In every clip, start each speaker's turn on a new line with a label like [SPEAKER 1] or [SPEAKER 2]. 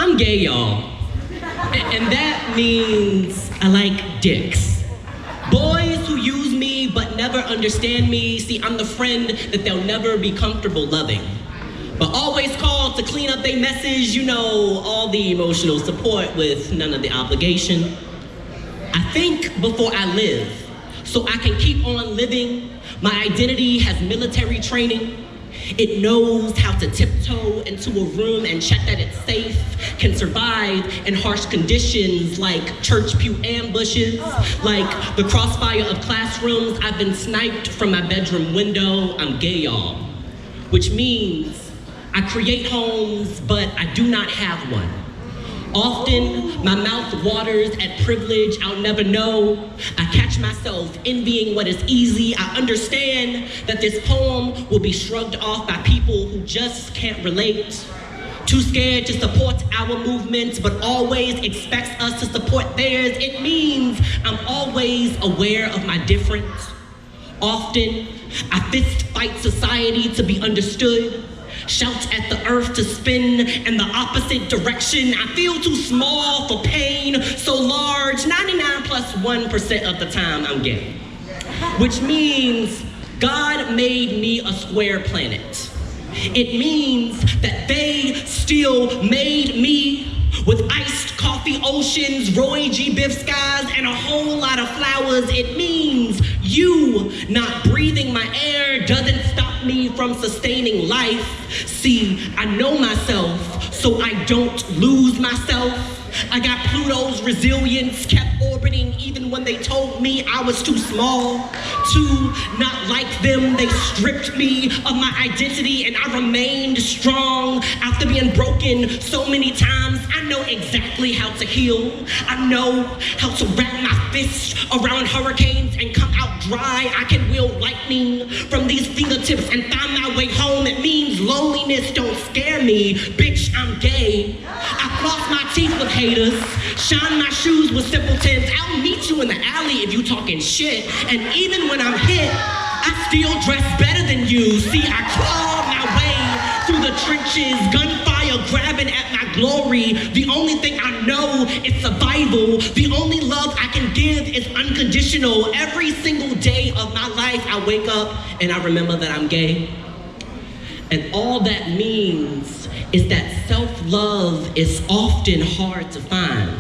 [SPEAKER 1] I'm gay, y'all. And that means I like dicks. Boys who use me but never understand me. See, I'm the friend that they'll never be comfortable loving, but always call to clean up their messes, you know, all the emotional support with none of the obligation. I think before I live, so I can keep on living. My identity has military training. It knows how to tiptoe into a room and check that it's safe, can survive in harsh conditions like church pew ambushes, like the crossfire of classrooms. I've been sniped from my bedroom window. I'm gay, y'all, which means I create homes, but I do not have one. Often, my mouth waters at privilege I'll never know. I catch myself envying what is easy. I understand that this poem will be shrugged off by people who just can't relate. Too scared to support our movement, but always expects us to support theirs. It means I'm always aware of my difference. Often, I fist fight society to be understood. Shout at the earth to spin in the opposite direction. I feel too small for pain, so large. 99 plus 1% of the time I'm gay. Which means God made me a square planet. It means that they still made me with iced coffee oceans, Roy G. Biff skies, and a whole lot of flowers. It means you not breathing my air doesn't stop me from sustaining life. See, I know myself, so I don't lose myself. I got Pluto's resilience, kept orbiting even when they told me I was too small. To not like them, they stripped me of my identity and I remained strong. After being broken so many times, I know exactly how to heal. I know how to wrap my fist around hurricanes and come out dry. I can wield lightning from these fingertips and find my way home. It means loneliness don't scare me. Bitch, I'm gay. I floss my teeth with haters, shine my shoes with simpletons. I'll meet you in the alley if you talking shit. And even when I'm hit, I still dress better than you. See, I clawed my way through the trenches, gunfire grabbing at my glory. The only thing I know is survival. The only love I can give is unconditional. Every single day of my life, I wake up and I remember that I'm gay. And all that means is that self-love is often hard to find,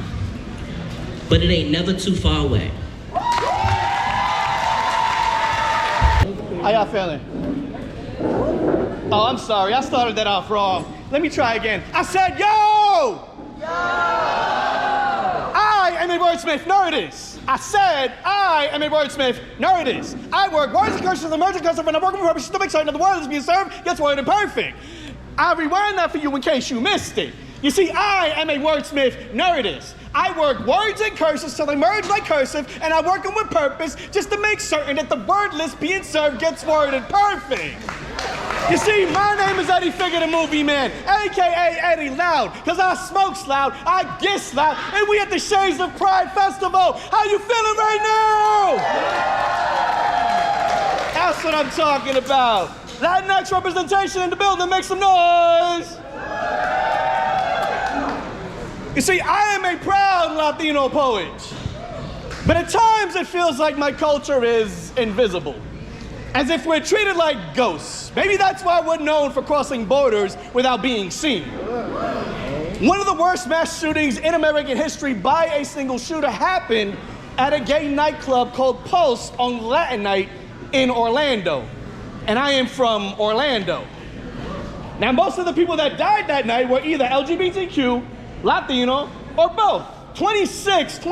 [SPEAKER 1] but it ain't never too far away.
[SPEAKER 2] How y'all feeling? Oh, I'm sorry, I started that off wrong. Let me try again. I said, yo! Yo! I am a wordsmith, nerdist. I said, I am a wordsmith, nerdist. I work words and curses, emergent cursive, and I'm working with purpose to make certain that the word is being served gets worded perfect. I rewind that for you in case you missed it. You see, I am a wordsmith, nerdist. I work words and curses till they merge like cursive, and I work them with purpose just to make certain that the word list being served gets worded perfect. You see, my name is Eddie Figure the Movie Man, a.k.a. Eddie Loud, because I smokes loud, I giss loud, and we at the Shades of Pride Festival. How you feeling right now? That's what I'm talking about. Latinx representation in the building, make some noise. You see, I am a proud Latino poet, but at times it feels like my culture is invisible, as if we're treated like ghosts. Maybe that's why we're known for crossing borders without being seen. One of the worst mass shootings in American history by a single shooter happened at a gay nightclub called Pulse on Latin Night in Orlando. And I am from Orlando. Now, most of the people that died that night were either LGBTQ, Latino, or both. 26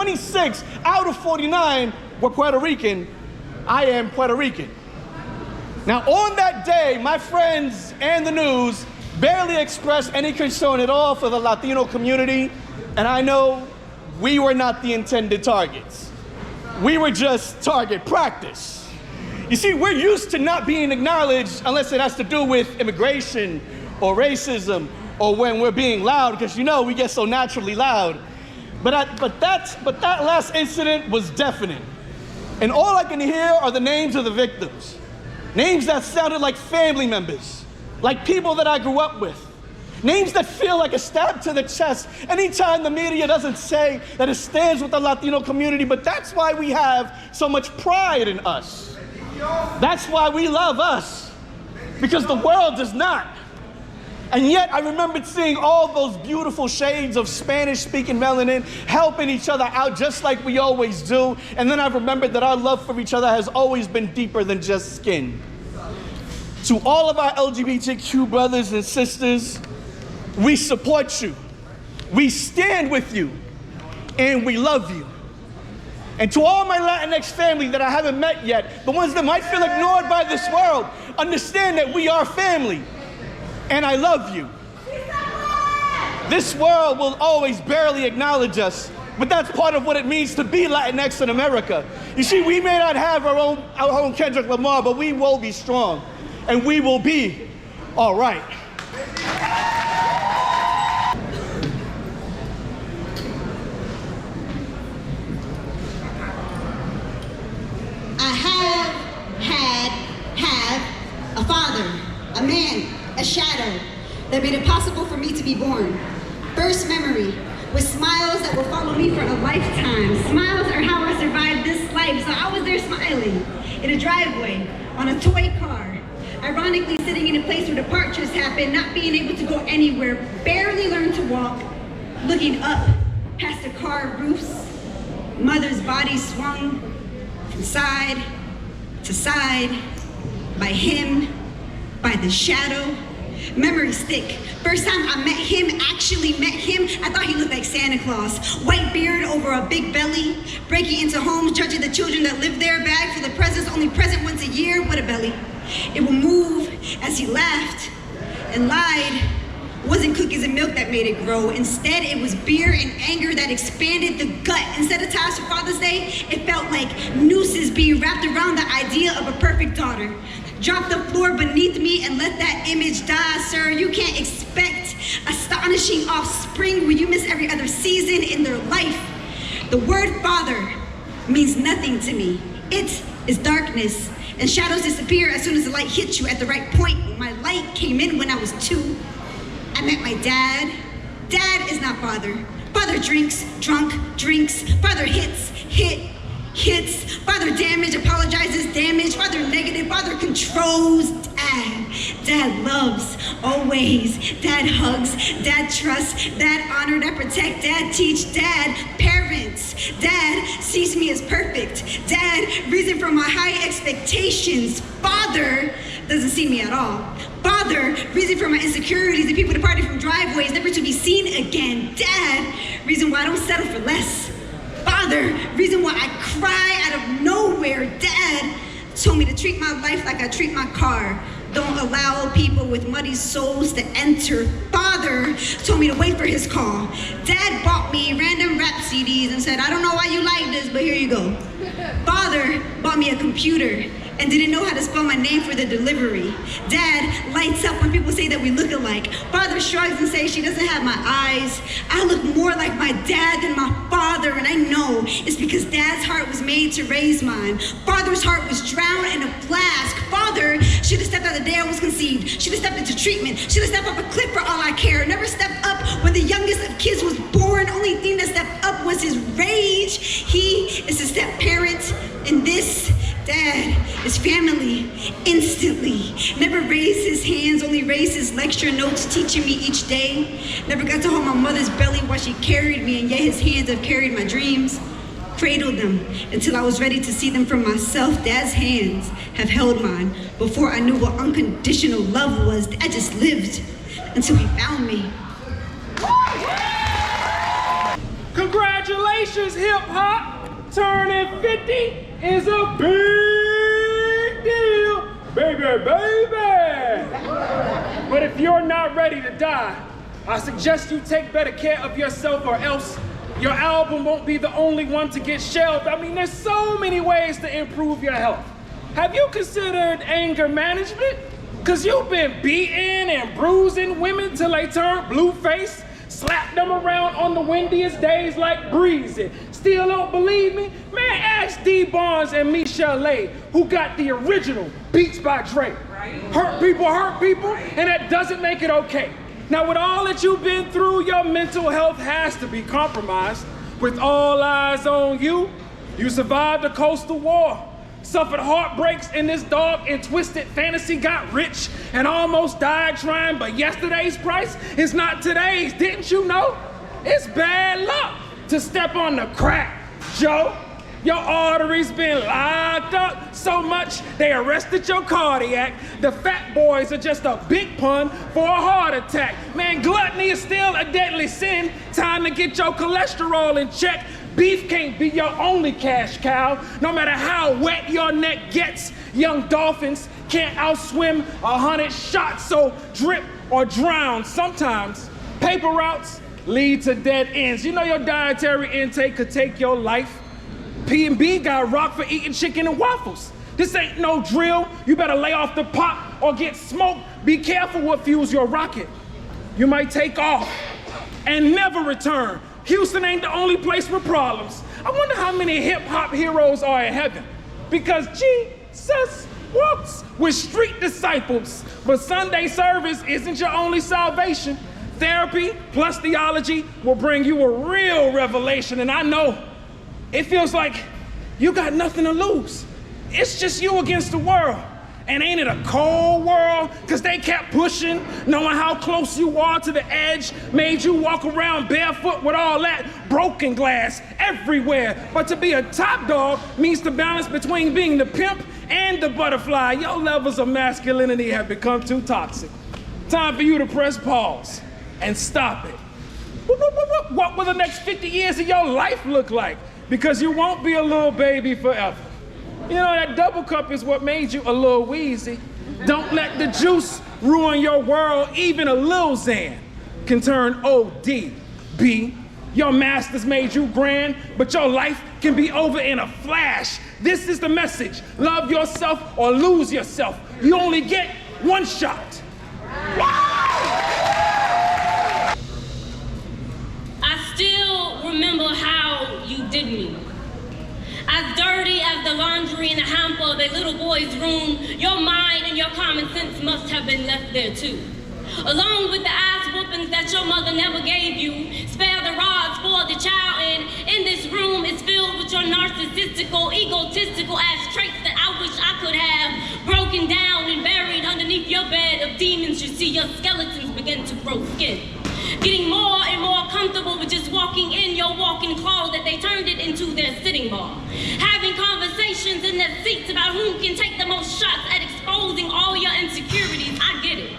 [SPEAKER 2] out of 49 were Puerto Rican. I am Puerto Rican. Now, on that day, my friends and the news barely expressed any concern at all for the Latino community, and I know we were not the intended targets. We were just target practice. You see, we're used to not being acknowledged unless it has to do with immigration or racism or when we're being loud, because you know we get so naturally loud. But that last incident was deafening. And all I can hear are the names of the victims. Names that sounded like family members, like people that I grew up with. Names that feel like a stab to the chest anytime the media doesn't say that it stands with the Latino community, but that's why we have so much pride in us. That's why we love us, because the world does not. And yet I remembered seeing all those beautiful shades of Spanish-speaking melanin helping each other out just like we always do. And then I remembered that our love for each other has always been deeper than just skin. To all of our LGBTQ brothers and sisters, we support you, we stand with you, and we love you. And to all my Latinx family that I haven't met yet, the ones that might feel ignored by this world, understand that we are family, and I love you. This world will always barely acknowledge us, but that's part of what it means to be Latinx in America. You see, we may not have our own Kendrick Lamar, but we will be strong, and we will be all right.
[SPEAKER 3] Have a father, a man, a shadow that made it possible for me to be born. First memory with smiles that will follow me for a lifetime. Smiles are how I survived this life, so I was there smiling in a driveway, on a toy car, ironically sitting in a place where departures happen, not being able to go anywhere, barely learned to walk, looking up past the car roofs, mother's body swung from side to side by him, by the shadow. Memories stick. First time I met him, actually met him, I thought he looked like Santa Claus. White beard over a big belly, breaking into homes, judging the children that live there, bag for the presents, only present once a year. What a belly. It will move as he laughed and lied. It wasn't cookies and milk that made it grow. Instead, it was beer and anger that expanded the gut. Instead of ties for Father's Day, it felt like nooses being wrapped around the idea of a perfect daughter. Drop the floor beneath me and let that image die, sir. You can't expect astonishing offspring when you miss every other season in their life. The word father means nothing to me. It is darkness, and shadows disappear as soon as the light hits you at the right point. My light came in when I was 2. I met my dad. Dad is not father. Father drinks, drunk, drinks. Father hits, hits. Father damage, apologizes, damage. Father negative, father controls. Dad loves, always. Dad hugs, dad trusts, dad honor, dad protect, dad teach, dad parents. Dad sees me as perfect. Dad, reason for my high expectations. Father doesn't see me at all. Father, reason for my insecurities and people departing from driveways, never to be seen again. Dad, reason why I don't settle for less. Father, reason why I cry out of nowhere. Dad told me to treat my life like I treat my car. Don't allow people with muddy souls to enter. Father told me to wait for his call. Dad bought me random rap CDs and said, I don't know why you like this, but here you go. Father bought me a computer and didn't know how to spell my name for the delivery. Dad lights up when people say that we look alike. Father shrugs and says she doesn't have my eyes. I look more like my dad than my father, and I know it's because Dad's heart was made to raise mine. Father's heart was drowned in a flask. Father should have stepped out the day I was conceived. Should have stepped into treatment. Should have stepped up a cliff for all I care. Never stepped up when the youngest of kids was born. Only thing that stepped up was his rage. He is a step parent, and this Dad is family, instantly. Never raised his hands, only raised his lecture notes, teaching me each day. Never got to hold my mother's belly while she carried me, and yet his hands have carried my dreams. Cradled them until I was ready to see them for myself. Dad's hands have held mine before I knew what unconditional love was. I just lived until he found me.
[SPEAKER 4] Congratulations, hip hop! Turning 50 is a big deal, baby. But if you're not ready to die, I suggest you take better care of yourself, or else your album won't be the only one to get shelved. I mean, there's so many ways to improve your health. Have you considered anger management? Cause you've been beating and bruising women till they turn blue-faced, slap them around on the windiest days like breezy. Still don't believe me? Man, ask D. Barnes and Michelle A, who got the original Beats by Dre. Hurt people, and that doesn't make it okay. Now, with all that you've been through, your mental health has to be compromised. With all eyes on you, you survived a coastal war, suffered heartbreaks in this dark and twisted fantasy, got rich and almost died trying, but yesterday's price is not today's. Didn't you know? It's bad luck to step on the crack, Joe. Your arteries been locked up so much they arrested your cardiac. The fat boys are just a big pun for a heart attack. Man, gluttony is still a deadly sin. Time to get your cholesterol in check. Beef can't be your only cash cow. No matter how wet your neck gets, young dolphins can't outswim 100 shots, so drip or drown. Sometimes paper routes lead to dead ends. You know your dietary intake could take your life. P&B got rocked for eating chicken and waffles. This ain't no drill. You better lay off the pot or get smoked. Be careful what fuels your rocket. You might take off and never return. Houston ain't the only place with problems. I wonder how many hip-hop heroes are in heaven, because Jesus walks with street disciples. But Sunday service isn't your only salvation. Therapy plus theology will bring you a real revelation, and I know it feels like you got nothing to lose. It's just you against the world. And ain't it a cold world? Because they kept pushing, knowing how close you are to the edge, made you walk around barefoot with all that broken glass everywhere. But to be a top dog means to balance between being the pimp and the butterfly. Your levels of masculinity have become too toxic. Time for you to press pause and stop it. What will the next 50 years of your life look like? Because you won't be a little baby forever. You know, that double cup is what made you a little wheezy. Don't let the juice ruin your world. Even a little Xan can turn OD. B, your masters made you grand, but your life can be over in a flash. This is the message. Love yourself or lose yourself. You only get one shot.
[SPEAKER 5] I still remember how you did me. As dirty as the laundry in the hamper of a little boy's room, your mind and your common sense must have been left there too. Along with the ass whoopings that your mother never gave you, spare the rod, spoil the child, and in this room is filled with your narcissistical, egotistical ass traits that I wish I could have broken down and buried underneath your bed of demons. You see, your skeletons begin to grow skin. Getting more and more comfortable with just walking in your walk-in closet, they turned it into their sitting bar. Having conversations in their seats about who can take the most shots at exposing all your insecurities. I get it.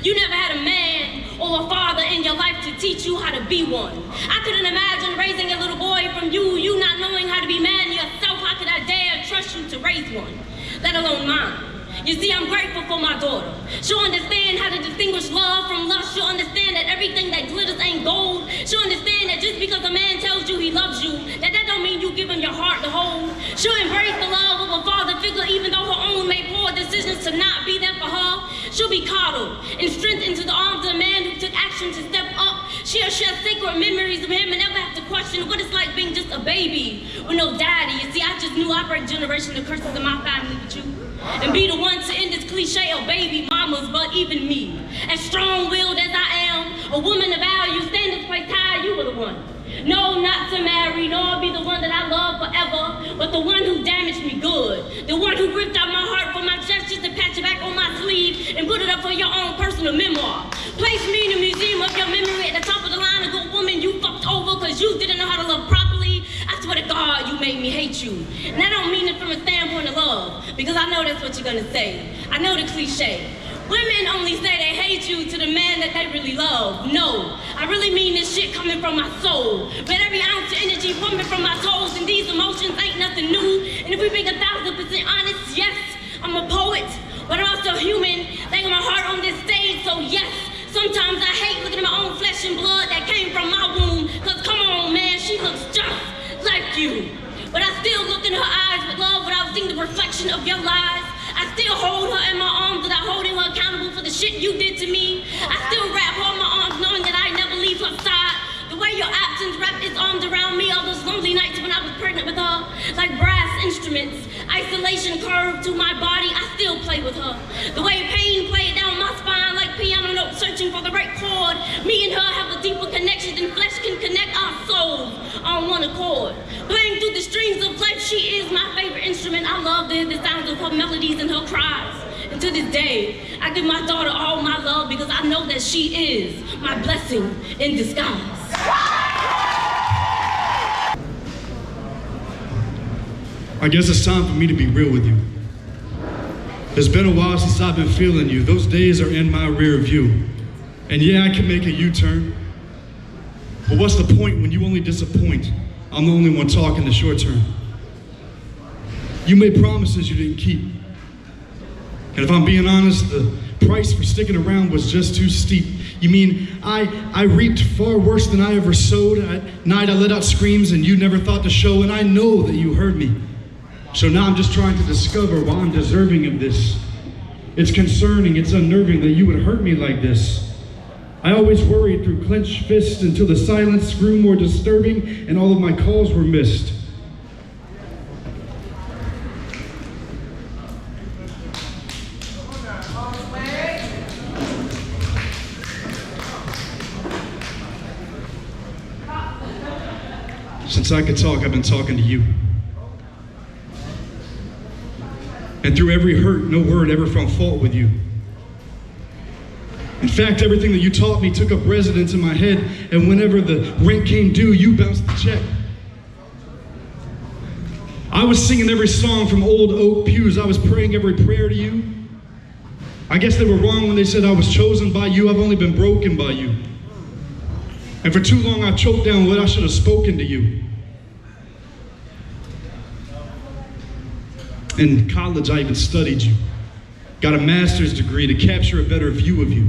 [SPEAKER 5] You never had a man or a father in your life to teach you how to be one. I couldn't imagine raising a little boy from you not knowing how to be man yourself. How could I dare trust you to raise one, let alone mine? You see, I'm grateful for my daughter. She'll understand how to distinguish love from lust. She'll understand that everything that glitters ain't gold. She'll understand that just because a man tells you he loves you, that don't mean you give him your heart to hold. She'll embrace the love of a father figure, even though her own made poor decisions to not be there for her. She'll be coddled and strengthened into the arms of a man who took action to step up. She'll share sacred memories of him and never have to question what it's like being just a baby with no daddy. You see, I just knew I'd break generational curses in my family with you. And be the one to end this cliche of baby mamas, but even me, as strong-willed as I am, a woman of value, standards placed high, you were the one. No, not to marry, nor be the one that I love forever, but the one who damaged me good. The one who ripped out my heart for my chest just to patch it back on my sleeve and put it up for your own personal memoir. Place me in the museum of your memory at the top of the line, a good woman you fucked over because you didn't know how to love properly. I swear to God, you made me hate you. And I don't mean it from a standpoint of love, because I know that's what you're gonna say. I know the cliche. Women only say they hate you to the man that they really love. No, I really mean this shit coming from my soul. But every ounce of energy pumping from my toes, and these emotions ain't nothing new. And if we being 1,000% honest, yes, I'm a poet, but I'm also human, laying my heart on this stage, so yes, sometimes I hate looking at my own flesh and blood that came from my womb, cause come on, man, she looks just like you. But I still look in her eyes with love without seeing the reflection of your lies. I still hold her in my arms without holding her accountable for the shit you did to me. I still wrap her in my arms knowing that I never leave her side. The way your absence wrapped its arms around me all those lonely nights when I was pregnant with her, like brass instruments, isolation curved to my body, I still play with her. The way pain played down my spine like piano note, searching for the right chord. Me and her have a deeper connection than flesh can connect our souls on one accord. Playing through the strings of life, she is my favorite instrument. I love the sounds of her melodies and her cries. And to this day, I give my daughter all my love because I know that she is my blessing in disguise.
[SPEAKER 6] I guess it's time for me to be real with you. It's been a while since I've been feeling you. Those days are in my rear view. And yeah, I can make a U-turn. But what's the point when you only disappoint? I'm the only one talking the short term. You made promises you didn't keep. And if I'm being honest, the price for sticking around was just too steep. You mean I reaped far worse than I ever sowed. At night I let out screams and you never thought to show, and I know that you heard me. So now I'm just trying to discover why I'm deserving of this. It's concerning, it's unnerving that you would hurt me like this. I always worried through clenched fists until the silence grew more disturbing and all of my calls were missed. Since I could talk, I've been talking to you. And through every hurt, no word ever found fault with you. In fact, everything that you taught me took up residence in my head, and whenever the rent came due, you bounced the check. I was singing every song from old oak pews. I was praying every prayer to you. I guess they were wrong when they said I was chosen by you. I've only been broken by you. And for too long, I choked down what I should have spoken to you. In college, I even studied you. Got a master's degree to capture a better view of you.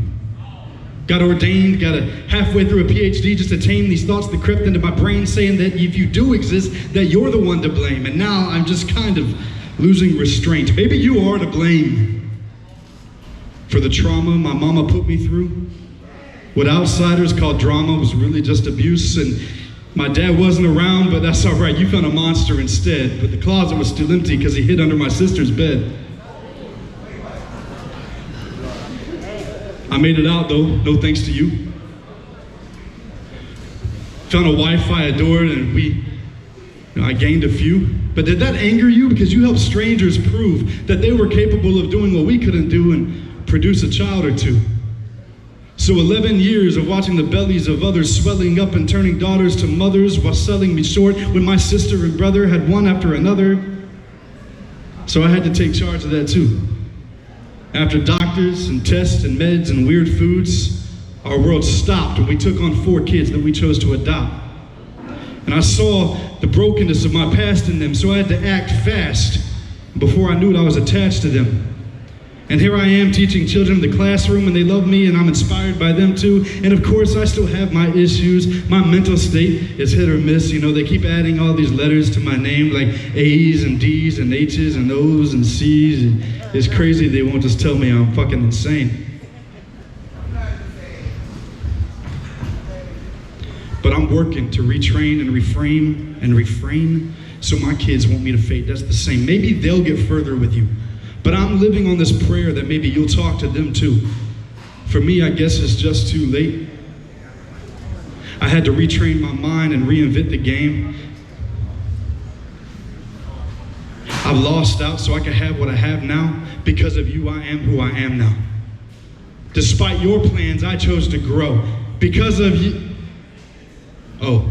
[SPEAKER 6] Got ordained, got halfway through a PhD just to tame these thoughts that crept into my brain saying that if you do exist, that you're the one to blame. And now I'm just kind of losing restraint. Maybe you are to blame for the trauma my mama put me through. What outsiders call drama was really just abuse, and my dad wasn't around, but that's all right. You found a monster instead, but the closet was still empty because he hid under my sister's bed. I made it out though, no thanks to you. Found a wife I adored, and I gained a few. But did that anger you? Because you helped strangers prove that they were capable of doing what we couldn't do and produce a child or two. So 11 years of watching the bellies of others swelling up and turning daughters to mothers while selling me short when my sister and brother had one after another. So I had to take charge of that too. After doctors and tests and meds and weird foods, our world stopped and we took on 4 kids that we chose to adopt. And I saw the brokenness of my past in them, so I had to act fast. Before I knew it, I was attached to them. And here I am teaching children in the classroom, and they love me, and I'm inspired by them too. And of course, I still have my issues. My mental state is hit or miss. You know, they keep adding all these letters to my name, like A's and D's and H's and O's and C's. And it's crazy they won't just tell me I'm fucking insane. But I'm working to retrain and reframe and refrain so my kids want me to fade. That's the same. Maybe they'll get further with you. But I'm living on this prayer that maybe you'll talk to them too. For me, I guess it's just too late. I had to retrain my mind and reinvent the game. I've lost out so I can have what I have now. Because of you, I am who I am now. Despite your plans, I chose to grow. Because of you. Oh.